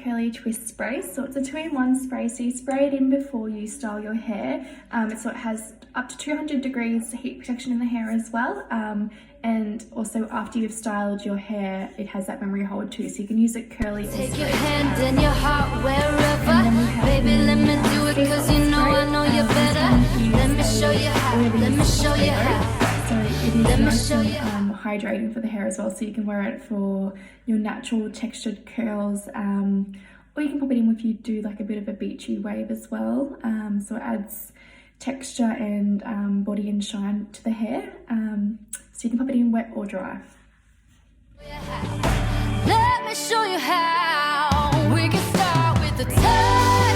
Curly Twist Spray. So it's a 2-in-1 spray, so you spray it in before you style your hair. So it has up to 200 degrees heat protection in the hair as well. And also after you've styled your hair, it has that memory hold too, so you can use it curly or Take straight. your hand and your heart wherever. Baby, let me do it cause you know I know you better. Let me show you how, let me show you how. So it is nice and hydrating for the hair as well, so you can wear it for your natural textured curls, or you can pop it in if you do like a bit of a beachy wave as well. So it adds texture and body and shine to the hair. So you can pop it in wet or dry. Let me show you how. We can start with the touch.